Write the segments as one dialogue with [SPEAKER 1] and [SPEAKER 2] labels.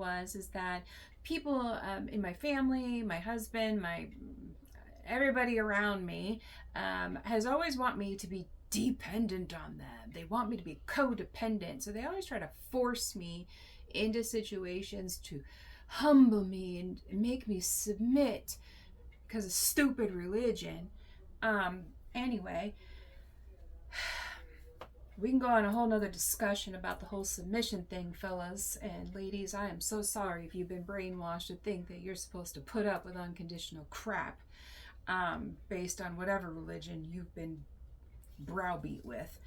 [SPEAKER 1] was is that people in my family, my husband, everybody around me has always want me to be dependent on them. They want me to be codependent. So they always try to force me into situations to humble me and make me submit because of stupid religion. Anyway, we can go on a whole nother discussion about the whole submission thing, fellas and ladies. I am so sorry if you've been brainwashed to think that you're supposed to put up with unconditional crap based on whatever religion you've been browbeat with.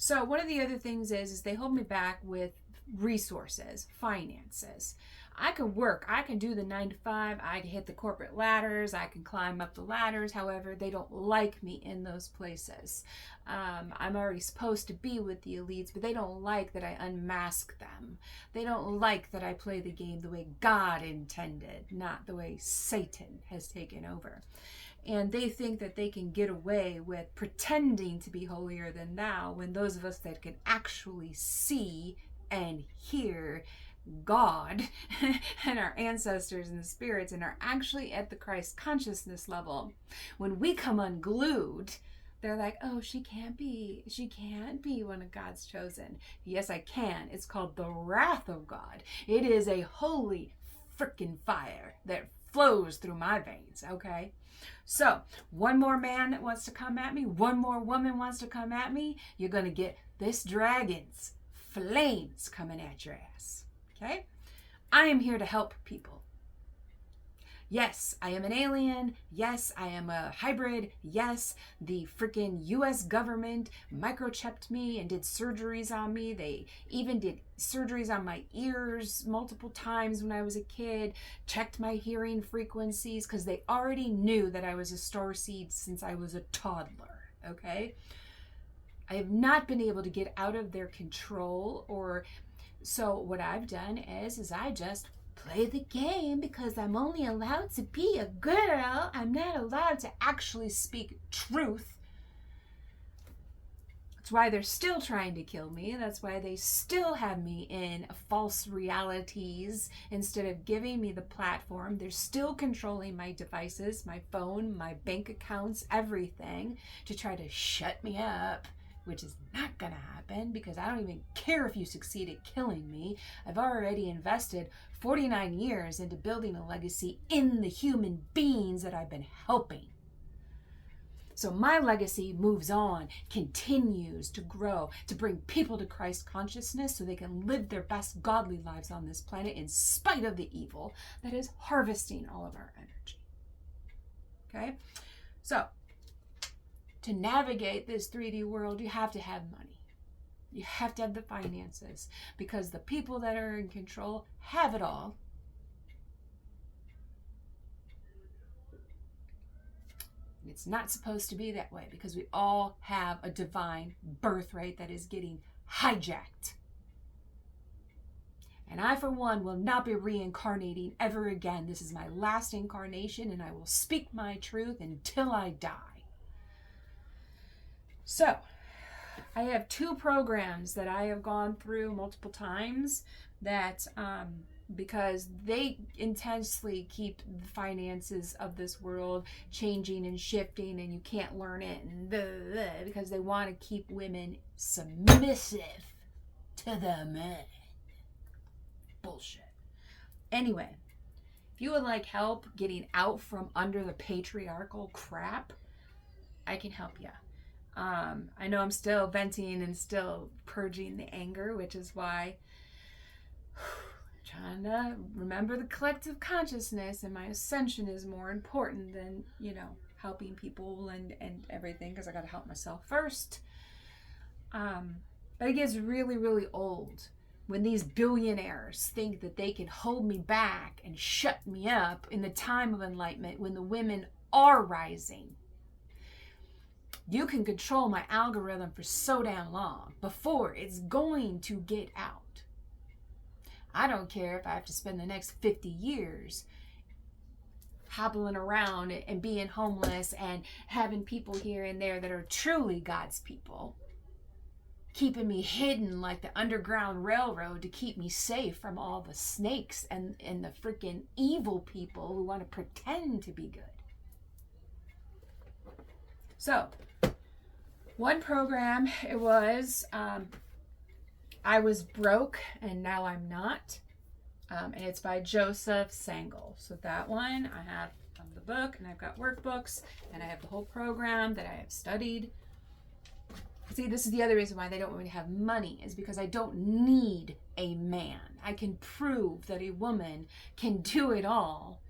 [SPEAKER 1] So one of the other things is they hold me back with resources, finances. I can work. I can do the 9 to 5. I can hit the corporate ladders. I can climb up the ladders. However, they don't like me in those places. I'm already supposed to be with the elites, but they don't like that I unmask them. They don't like that I play the game the way God intended, not the way Satan has taken over. And they think that they can get away with pretending to be holier than thou when those of us that can actually see and hear God and our ancestors and the spirits and are actually at the Christ consciousness level, when we come unglued, they're like, oh, she can't be one of God's chosen. Yes, I can. It's called the wrath of God. It is a holy freaking fire that flows through my veins, okay? So, one more man that wants to come at me, one more woman wants to come at me, you're going to get this dragon's flames coming at your ass. Okay? I am here to help people. Yes, I am an alien. Yes, I am a hybrid. Yes, the freaking US government microchipped me and did surgeries on me. They even did surgeries on my ears multiple times when I was a kid, checked my hearing frequencies because they already knew that I was a starseed since I was a toddler. Okay? I have not been able to get out of their control, or so what I've done is I just play the game because I'm only allowed to be a girl. I'm not allowed to actually speak truth. That's why they're still trying to kill me. That's why they still have me in false realities instead of giving me the platform. They're still controlling my devices, my phone, my bank accounts, everything to try to shut me up, which is not going to happen because I don't even care if you succeed at killing me. I've already invested 49 years into building a legacy in the human beings that I've been helping. So my legacy moves on, continues to grow, to bring people to Christ consciousness so they can live their best godly lives on this planet in spite of the evil that is harvesting all of our energy. Okay? So, to navigate this 3D world, you have to have money. You have to have the finances because the people that are in control have it all. And it's not supposed to be that way because we all have a divine birthright that is getting hijacked. And I, for one, will not be reincarnating ever again. This is my last incarnation and I will speak my truth until I die. So, I have 2 programs that I have gone through multiple times that, because they intensely keep the finances of this world changing and shifting and you can't learn it and blah, blah, blah, because they want to keep women submissive to the men. Bullshit. Anyway, if you would like help getting out from under the patriarchal crap, I can help you. I know I'm still venting and still purging the anger, which is why I'm trying to remember the collective consciousness, and my ascension is more important than, helping people and everything, because I got to help myself first. But it gets really, really old when these billionaires think that they can hold me back and shut me up in the time of enlightenment when the women are rising. You can control my algorithm for so damn long before it's going to get out. I don't care if I have to spend the next 50 years hobbling around and being homeless and having people here and there that are truly God's people keeping me hidden like the Underground Railroad to keep me safe from all the snakes and the freaking evil people who want to pretend to be good. So, one program, it was, I Was Broke and Now I'm Not. And it's by Joseph Sangl. So that one I have from the book, and I've got workbooks, and I have the whole program that I have studied. See, this is the other reason why they don't want me to have money, is because I don't need a man. I can prove that a woman can do it all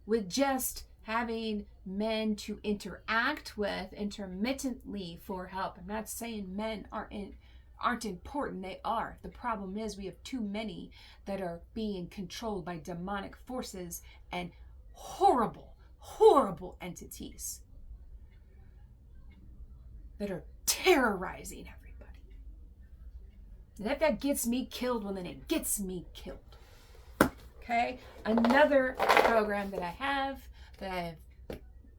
[SPEAKER 1] with just having men to interact with intermittently for help. I'm not saying men aren't important. They are. The problem is we have too many that are being controlled by demonic forces and horrible, horrible entities that are terrorizing everybody. And if that gets me killed, well, then it gets me killed. Okay? Another program that I have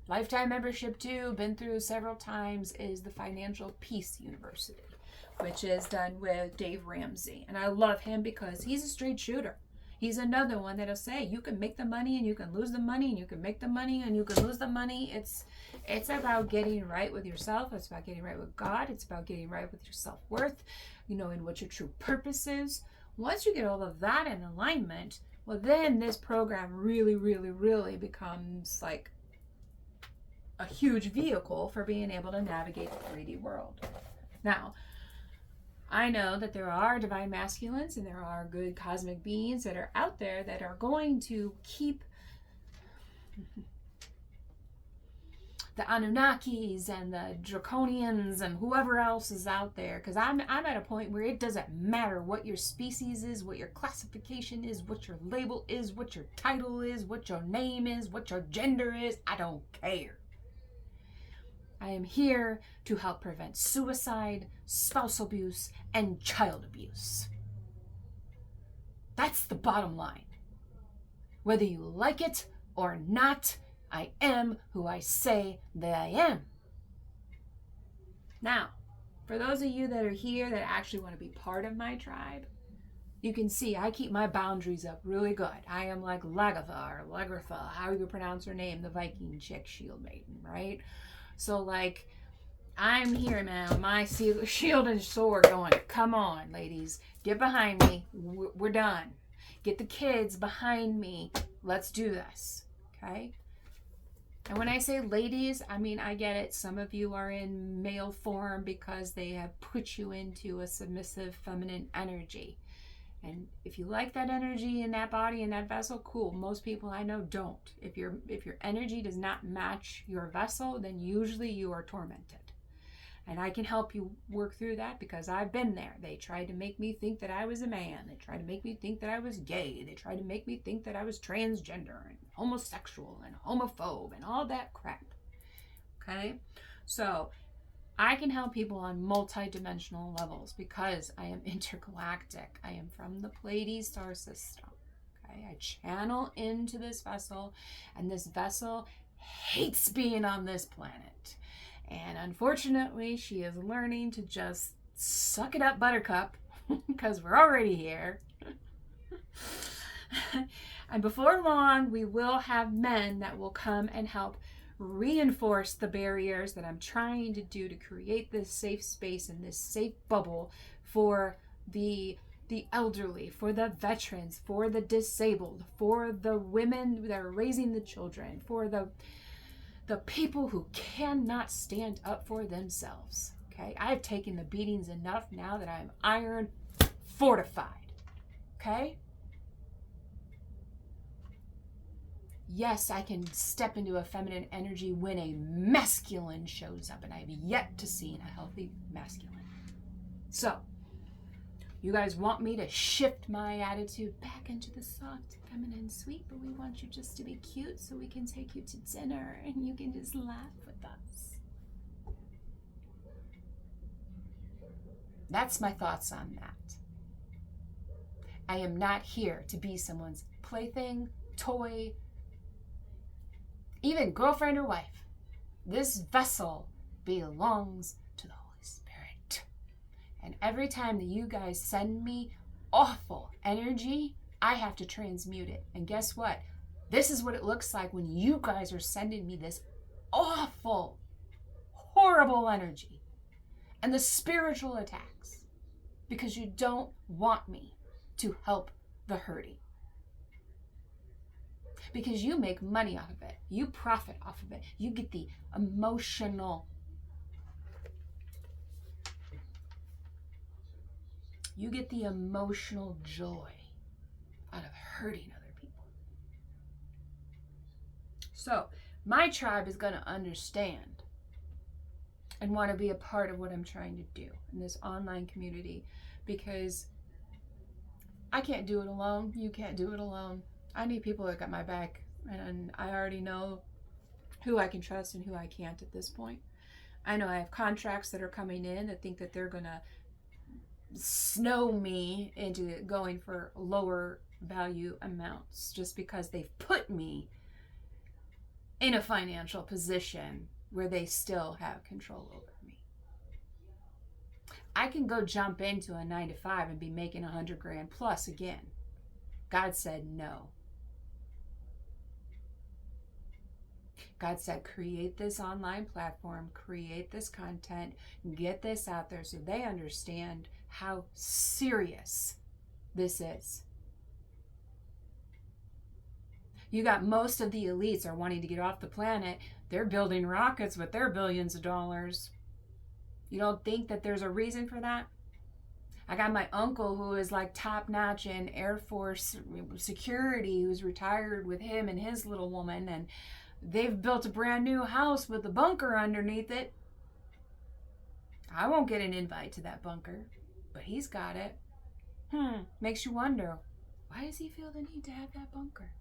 [SPEAKER 1] lifetime membership to, been through several times, is the Financial Peace University, which is done with Dave Ramsey. And I love him because he's a straight shooter. He's another one that'll say, you can make the money and you can lose the money, and you can make the money and you can lose the money. It's about getting right with yourself. It's about getting right with God. It's about getting right with your self-worth, and what your true purpose is. Once you get all of that in alignment, well, then this program really, really, really becomes like a huge vehicle for being able to navigate the 3D world. Now, I know that there are divine masculines and there are good cosmic beings that are out there that are going to keep the Anunnakis and the Draconians and whoever else is out there, because I'm at a point where it doesn't matter what your species is, what your classification is, what your label is, what your title is, what your name is, what your gender is. I don't care. I am here to help prevent suicide, spousal abuse, and child abuse. That's the bottom line. Whether you like it or not, I am who I say that I am. Now, for those of you that are here that actually want to be part of my tribe, you can see I keep my boundaries up really good. I am like Lagatha or Lagertha, how you pronounce her name, the Viking chick shield maiden, right? So like, I'm here, man, my shield and sword going, come on, ladies, get behind me, we're done. Get the kids behind me, let's do this, okay? And when I say ladies, I mean, I get it. Some of you are in male form because they have put you into a submissive feminine energy. And if you like that energy in that body, in that vessel, cool. Most people I know don't. If your energy does not match your vessel, then usually you are tormented. And I can help you work through that because I've been there. They tried to make me think that I was a man. They tried to make me think that I was gay. They tried to make me think that I was transgender and homosexual and homophobe and all that crap. Okay? So I can help people on multi-dimensional levels because I am intergalactic. I am from the Pleiades star system. Okay? I channel into this vessel, and this vessel hates being on this planet. And unfortunately, she is learning to just suck it up, buttercup, because we're already here. And before long, we will have men that will come and help reinforce the barriers that I'm trying to do to create this safe space and this safe bubble for the elderly, for the veterans, for the disabled, for the women that are raising the children, for the people who cannot stand up for themselves. Okay, I've taken the beatings enough now that I'm iron fortified. Okay? Yes, I can step into a feminine energy when a masculine shows up, and I've yet to see a healthy masculine. So, you guys want me to shift my attitude back into the soft, feminine, sweet, but we want you just to be cute so we can take you to dinner and you can just laugh with us. That's my thoughts on that. I am not here to be someone's plaything, toy, even girlfriend or wife. This vessel belongs to the Holy Spirit. And every time that you guys send me awful energy, I have to transmute it. And guess what? This is what it looks like when you guys are sending me this awful, horrible energy and the spiritual attacks, because you don't want me to help the hurting. Because you make money off of it. You profit off of it. You get the emotional. You get the emotional joy out of hurting other people. So, my tribe is going to understand and want to be a part of what I'm trying to do in this online community, because I can't do it alone. You can't do it alone. I need people that got my back, and I already know who I can trust and who I can't at this point. I know I have contracts that are coming in that think that they're going to snow me into going for lower value amounts just because they've put me in a financial position where they still have control over me. I can go jump into a 9-to-5 and be making $100,000 plus again. God said no. God said, create this online platform, create this content, get this out there so they understand how serious this is. You got most of the elites are wanting to get off the planet. They're building rockets with their billions of dollars. You don't think that there's a reason for that? I got my uncle who is like top notch in Air Force security, who's retired with him and his little woman, and they've built a brand new house with a bunker underneath it. I won't get an invite to that bunker, but he's got it. Makes you wonder, why does he feel the need to have that bunker?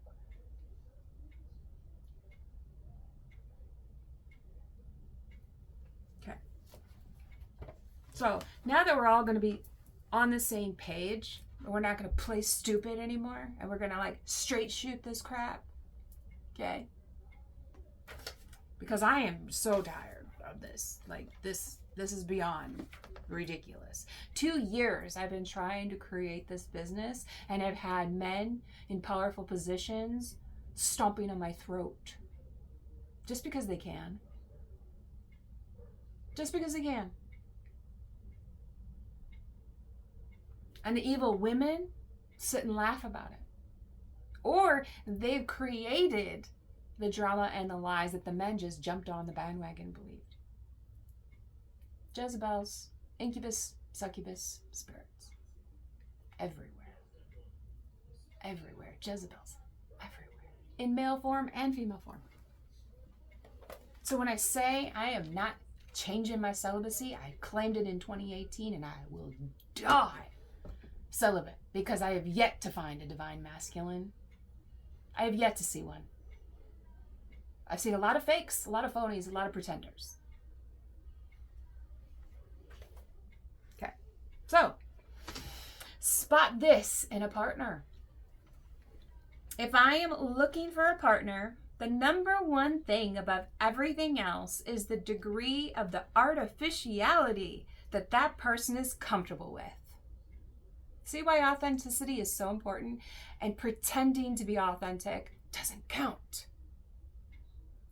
[SPEAKER 1] Okay. So now that we're all going to be on the same page, we're not going to play stupid anymore, and we're going to like straight shoot this crap. Okay? Because I am so tired of this. Like, this is beyond ridiculous. 2 years I've been trying to create this business, and I've had men in powerful positions stomping on my throat. Just because they can. Just because they can. And the evil women sit and laugh about it. Or they've created the drama and the lies that the men just jumped on the bandwagon and believed. Jezebels, incubus, succubus, spirits. Everywhere. Everywhere. Jezebels. Everywhere. In male form and female form. So when I say I am not changing my celibacy, I claimed it in 2018, and I will die celibate, because I have yet to find a divine masculine. I have yet to see one. I've seen a lot of fakes, a lot of phonies, a lot of pretenders. Okay, so spot this in a partner. If I am looking for a partner, the number one thing above everything else is the degree of the artificiality that that person is comfortable with. See why authenticity is so important? And pretending to be authentic doesn't count.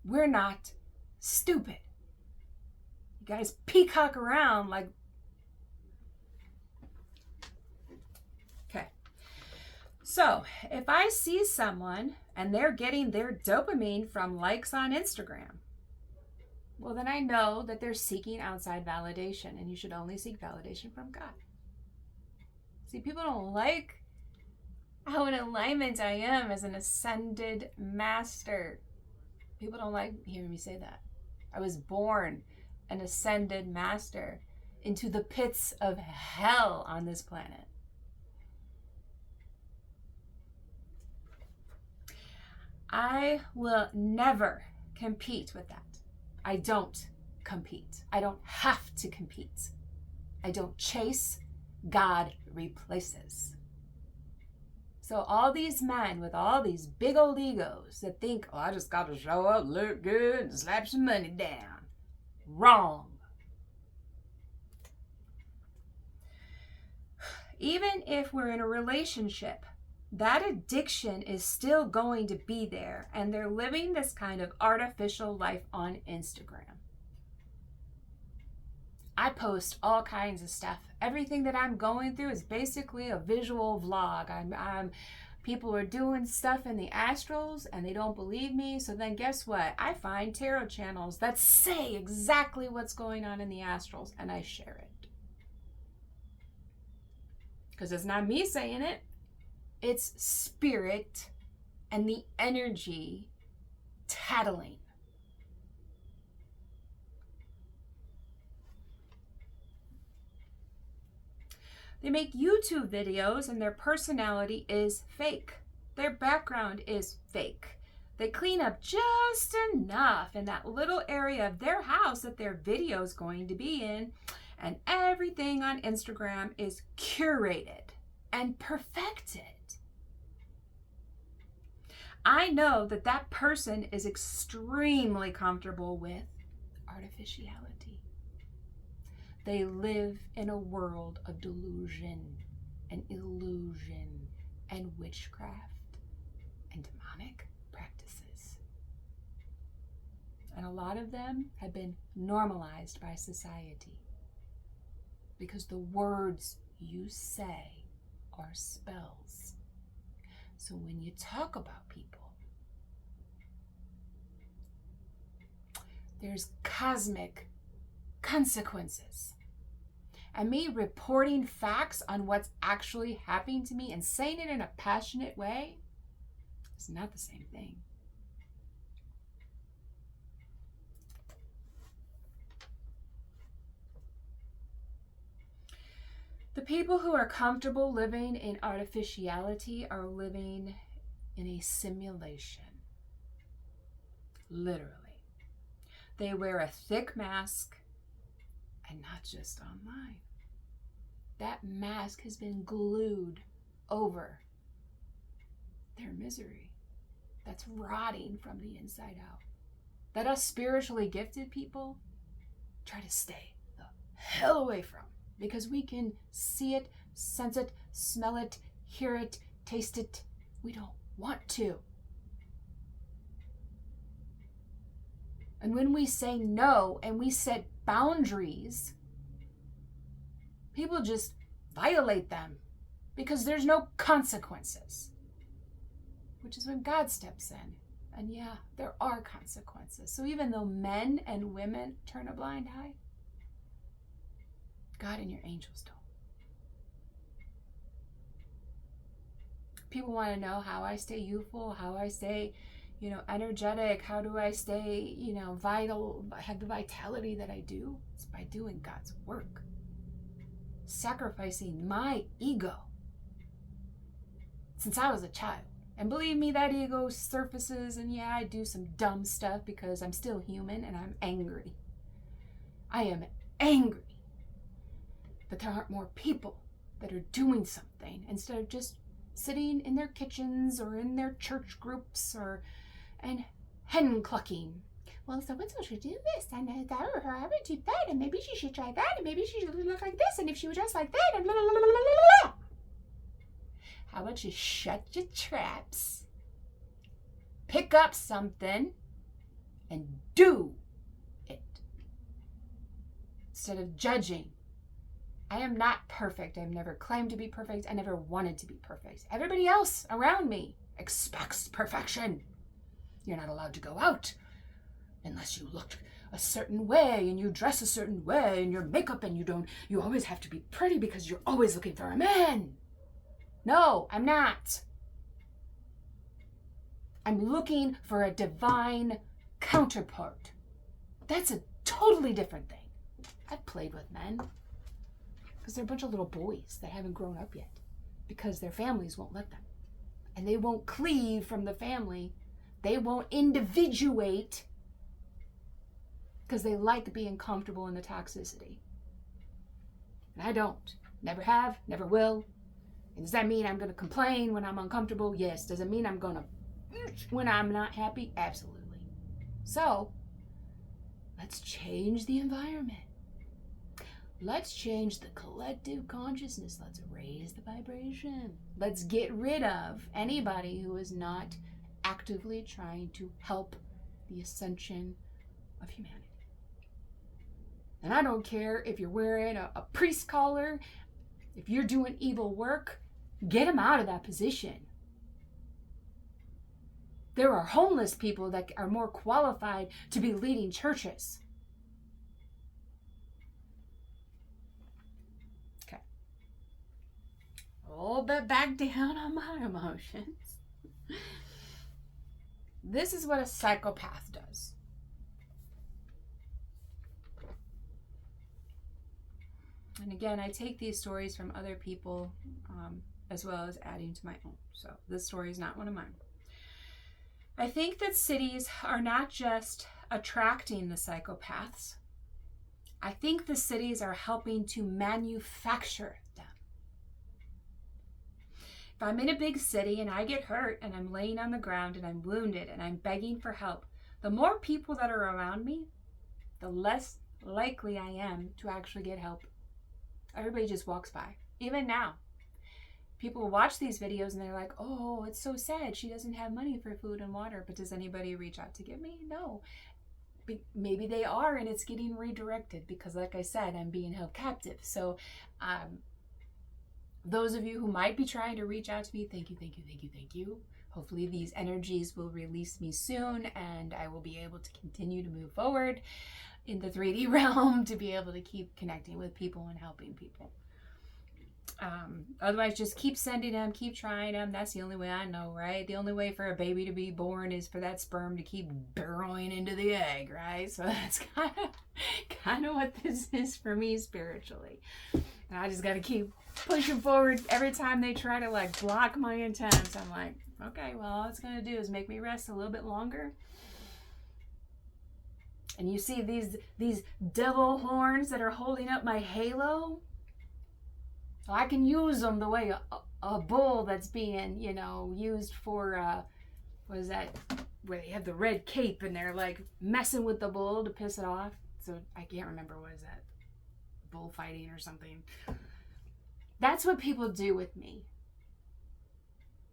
[SPEAKER 1] We're not stupid. You guys peacock around like... Okay. So, if I see someone and they're getting their dopamine from likes on Instagram, well, then I know that they're seeking outside validation, and you should only seek validation from God. See, people don't like how in alignment I am as an ascended master. People don't like hearing me say that. I was born an ascended master into the pits of hell on this planet. I will never compete with that. I don't compete. I don't have to compete. I don't chase. God replaces. So all these men with all these big old egos that think, oh, I just got to show up, look good, and slap some money down. Wrong. Even if we're in a relationship, that addiction is still going to be there, and they're living this kind of artificial life on Instagram. I post all kinds of stuff. Everything that I'm going through is basically a visual vlog. People are doing stuff in the astrals and they don't believe me. So then guess what? I find tarot channels that say exactly what's going on in the astrals and I share it. Because it's not me saying it. It's spirit and the energy tattling. They make YouTube videos and their personality is fake. Their background is fake. They clean up just enough in that little area of their house that their video is going to be in, and everything on Instagram is curated and perfected. I know that that person is extremely comfortable with artificiality. They live in a world of delusion and illusion and witchcraft and demonic practices. And a lot of them have been normalized by society because the words you say are spells. So when you talk about people, there's cosmic consequences. And me reporting facts on what's actually happening to me and saying it in a passionate way is not the same thing. The people who are comfortable living in artificiality are living in a simulation. Literally. They wear a thick mask, and not just online. That mask has been glued over their misery that's rotting from the inside out. That us spiritually gifted people try to stay the hell away from, because we can see it, sense it, smell it, hear it, taste it. We don't want to. And when we say no and we set boundaries, people just violate them because there's no consequences, which is when God steps in. And yeah, there are consequences. So even though men and women turn a blind eye, God and your angels don't. People want to know how I stay youthful, how I stay, energetic. How do I stay, vital, have the vitality that I do? It's by doing God's work. Sacrificing my ego since I was a child. And believe me, that ego surfaces, and yeah, I do some dumb stuff because I'm still human and I'm angry. I am angry. But there aren't more people that are doing something instead of just sitting in their kitchens or in their church groups and hen clucking. Well, so-and-so should do this, and that or her, I would do that, and maybe she should try that, and maybe she should look like this, and if she would dress like that, and blah, blah, blah, blah, blah, blah. How about you shut your traps, pick up something, and do it, instead of judging. I am not perfect. I've never claimed to be perfect. I never wanted to be perfect. Everybody else around me expects perfection. You're not allowed to go out unless you look a certain way and you dress a certain way and your makeup, and you always have to be pretty because you're always looking for a man. No, I'm not. I'm looking for a divine counterpart. That's a totally different thing. I've played with men because they're a bunch of little boys that haven't grown up yet because their families won't let them. And they won't cleave from the family. They won't individuate because they like being comfortable in the toxicity. And I don't. Never have, never will. And does that mean I'm going to complain when I'm uncomfortable? Yes. Does it mean I'm going to when I'm not happy? Absolutely. So, let's change the environment. Let's change the collective consciousness. Let's raise the vibration. Let's get rid of anybody who is not actively trying to help the ascension of humanity. And I don't care if you're wearing a priest collar, if you're doing evil work, get them out of that position. There are homeless people that are more qualified to be leading churches. Okay. A little bit back down on my emotions. This is what a psychopath does. And again, I take these stories from other people as well as adding to my own. So this story is not one of mine. I think that cities are not just attracting the psychopaths. I think the cities are helping to manufacture them. If I'm in a big city and I get hurt and I'm laying on the ground and I'm wounded and I'm begging for help, the more people that are around me, the less likely I am to actually get help. Everybody just walks by. Even now, people watch these videos and they're like, oh, it's so sad. She doesn't have money for food and water. But does anybody reach out to get me? No. Maybe they are, and it's getting redirected because, like I said, I'm being held captive. So those of you who might be trying to reach out to me, thank you, thank you, thank you, thank you. Hopefully these energies will release me soon and I will be able to continue to move forward in the 3D realm to be able to keep connecting with people and helping people. Otherwise, just keep sending them, keep trying them. That's the only way I know, right? The only way for a baby to be born is for that sperm to keep burrowing into the egg, right? So that's kind of what this is for me spiritually. And I just got to keep pushing forward. Every time they try to like block my intents, I'm like, okay, well, all it's going to do is make me rest a little bit longer. And you see these devil horns that are holding up my halo? Well, I can use them the way a bull that's being, used for, what is that? Where they have the red cape and they're like messing with the bull to piss it off. So I can't remember, what is that? Bullfighting or something. That's what people do with me.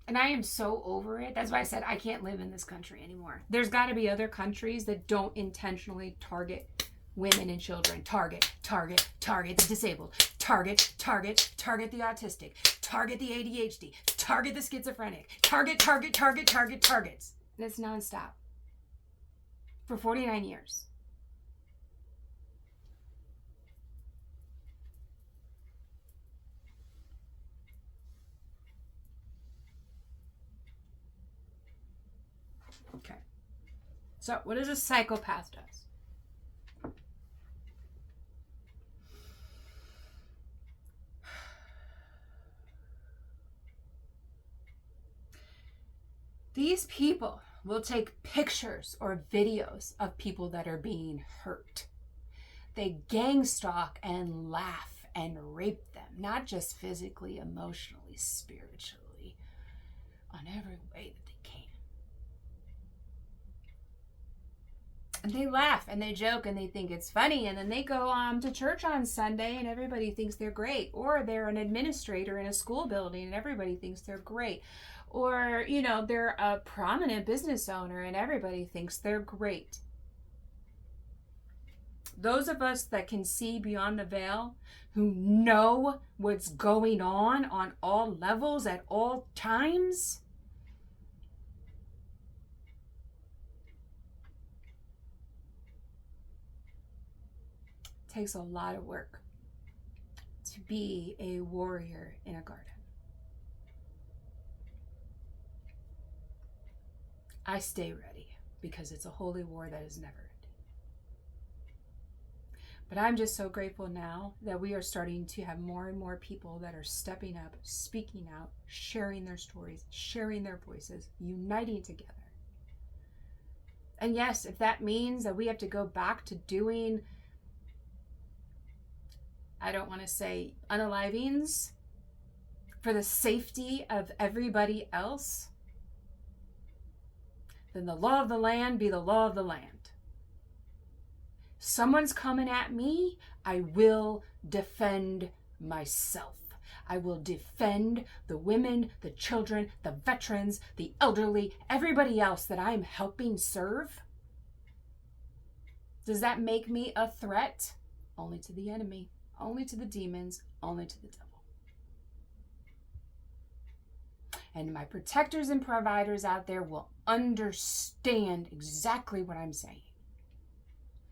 [SPEAKER 1] And I am so over it. That's why I said I can't live in this country anymore. There's got to be other countries that don't intentionally target women and children. Target the disabled. Target the autistic. Target the ADHD. Target the schizophrenic. Targets. And it's nonstop. For 49 years. Okay. So, what does a psychopath does? These people will take pictures or videos of people that are being hurt. They gang stalk and laugh and rape them, not just physically, emotionally, spiritually, on every way that they can. And they laugh and they joke and they think it's funny, and then they go to church on Sunday and everybody thinks they're great. Or they're an administrator in a school building and everybody thinks they're great. Or, they're a prominent business owner and everybody thinks they're great. Those of us that can see beyond the veil, who know what's going on all levels at all times, takes a lot of work to be a warrior in a garden. I stay ready because it's a holy war that is never ending. But I'm just so grateful now that we are starting to have more and more people that are stepping up, speaking out, sharing their stories, sharing their voices, uniting together. And yes, if that means that we have to go back to doing, I don't want to say unalivings for the safety of everybody else, then the law of the land be the law of the land. Someone's coming at me, I will defend myself. I will defend the women, the children, the veterans, the elderly, everybody else that I'm helping serve. Does that make me a threat? Only to the enemy, only to the demons, only to the devil. And my protectors and providers out there will understand exactly what I'm saying.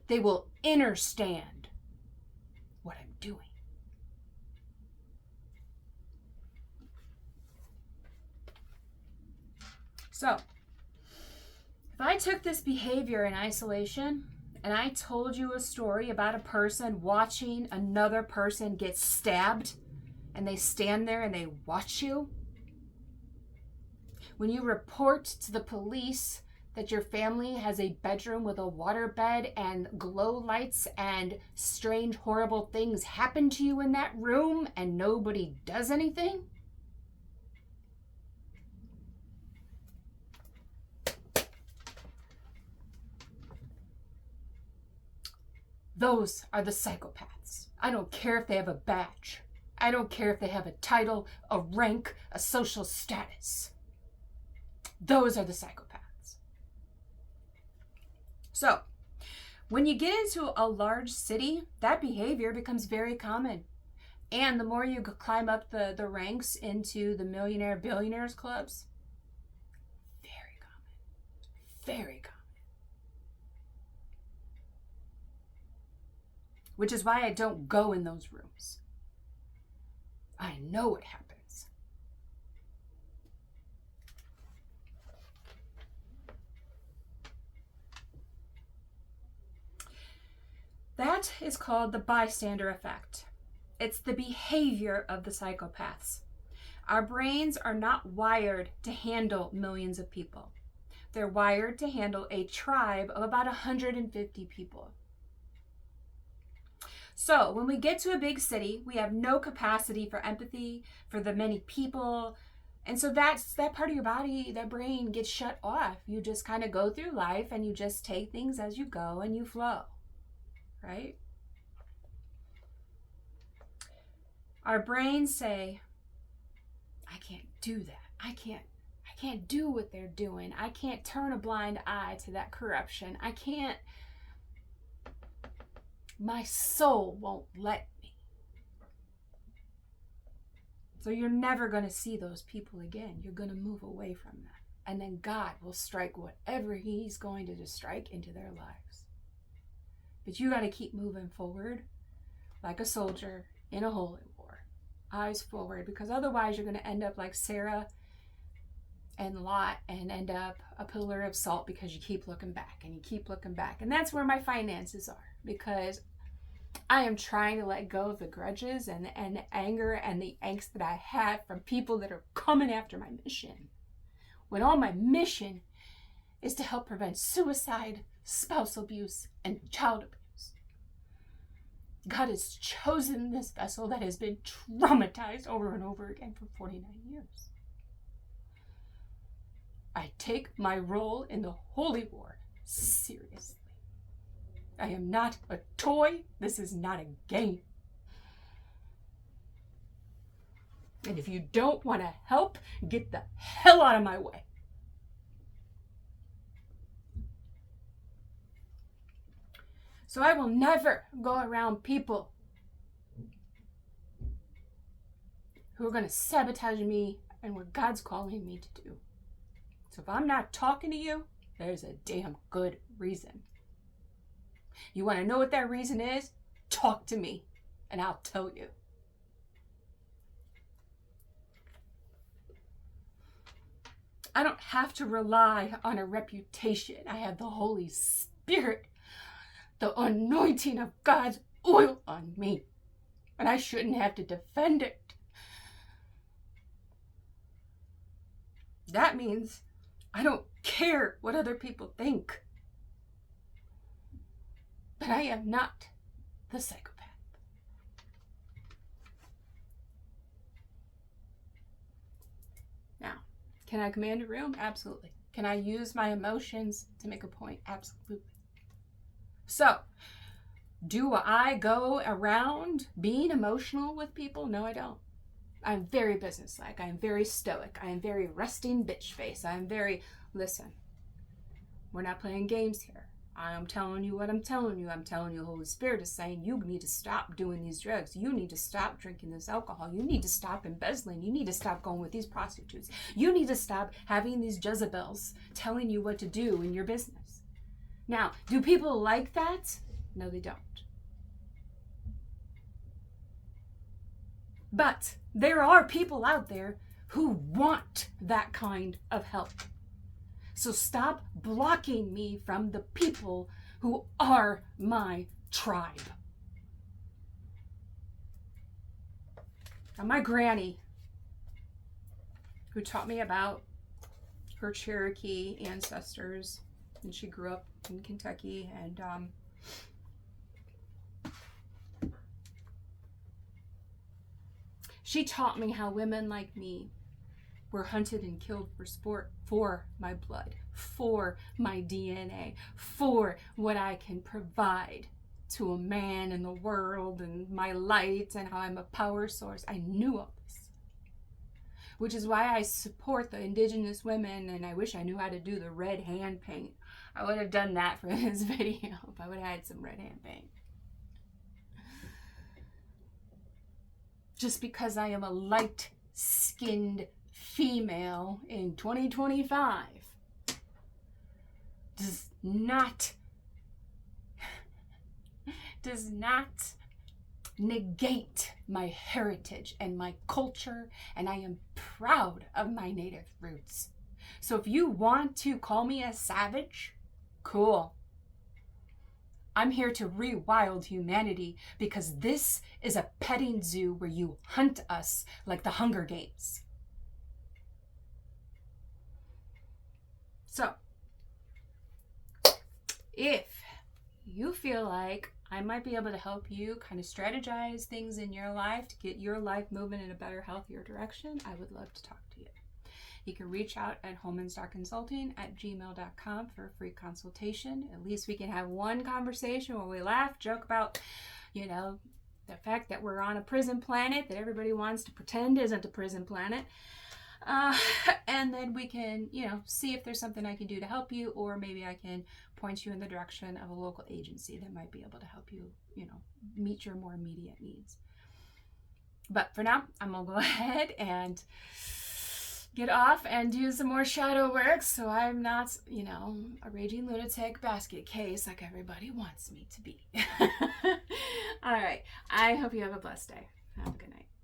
[SPEAKER 1] They will understand what I'm doing. So, if I took this behavior in isolation and I told you a story about a person watching another person get stabbed, and they stand there and they watch you, when you report to the police that your family has a bedroom with a waterbed and glow lights and strange, horrible things happen to you in that room and nobody does anything, those are the psychopaths. I don't care if they have a badge. I don't care if they have a title, a rank, a social status. Those are the psychopaths. So, when you get into a large city, that behavior becomes very common. And the more you climb up the ranks into the millionaire billionaires clubs, very common. Very common. Which is why I don't go in those rooms. I know what happens. That is called the bystander effect. It's the behavior of the psychopaths. Our brains are not wired to handle millions of people. They're wired to handle a tribe of about 150 people. So when we get to a big city, we have no capacity for empathy for the many people. And so that part of your body, that brain gets shut off. You just kind of go through life and you just take things as you go and you flow. Right? Our brains say, I can't do that. I can't do what they're doing. I can't turn a blind eye to that corruption. My soul won't let me. So you're never going to see those people again. You're going to move away from them. And then God will strike whatever He's going to strike into their lives. But you got to keep moving forward like a soldier in a holy war. Eyes forward, because otherwise you're going to end up like Sarah and Lot and end up a pillar of salt because you keep looking back and you keep looking back. And that's where my finances are, because I am trying to let go of the grudges and the anger and the angst that I had from people that are coming after my mission. When all my mission is to help prevent suicide, spousal abuse, and child abuse. God has chosen this vessel that has been traumatized over and over again for 49 years. I take my role in the holy war seriously. I am not a toy. This is not a game. And if you don't want to help, get the hell out of my way. So I will never go around people who are going to sabotage me and what God's calling me to do. So if I'm not talking to you, there's a damn good reason. You want to know what that reason is? Talk to me and I'll tell you. I don't have to rely on a reputation. I have the Holy Spirit, the anointing of God's oil on me. And I shouldn't have to defend it. That means I don't care what other people think. But I am not the psychopath. Now, can I command a room? Absolutely. Can I use my emotions to make a point? Absolutely. So, Do I go around being emotional with people? No, I don't. I'm very businesslike. I am very stoic. I am very resting bitch face. I am very, listen, we're not playing games here. I am telling you what I'm telling you. I'm telling you the Holy Spirit is saying you need to stop doing these drugs. You need to stop drinking this alcohol. You need to stop embezzling. You need to stop going with these prostitutes. You need to stop having these Jezebels telling you what to do in your business. Now, do people like that? No, they don't. But there are people out there who want that kind of help. So stop blocking me from the people who are my tribe. Now, my granny, who taught me about her Cherokee ancestors, and she grew up in Kentucky, and she taught me how women like me were hunted and killed for sport, for my blood, for my DNA, for what I can provide to a man in the world and my light and how I'm a power source. I knew all this, which is why I support the indigenous women, and I wish I knew how to do the red hand paint. I would have done that for this video if I would have had some red hand paint. Just because I am a light-skinned female in 2025 does not negate my heritage and my culture, and I am proud of my native roots. So if you want to call me a savage, cool. I'm here to rewild humanity, because this is a petting zoo where you hunt us like the Hunger Games. So, if you feel like I might be able to help you kind of strategize things in your life to get your life moving in a better, healthier direction, I would love to talk to you. You can reach out at homeinstarconsulting@gmail.com for a free consultation. At least we can have one conversation where we laugh, joke about, the fact that we're on a prison planet that everybody wants to pretend isn't a prison planet. And then we can, see if there's something I can do to help you, or maybe I can point you in the direction of a local agency that might be able to help you, meet your more immediate needs. But for now, I'm going to go ahead and get off and do some more shadow work so I'm not, a raging lunatic basket case like everybody wants me to be. All right. I hope you have a blessed day. Have a good night.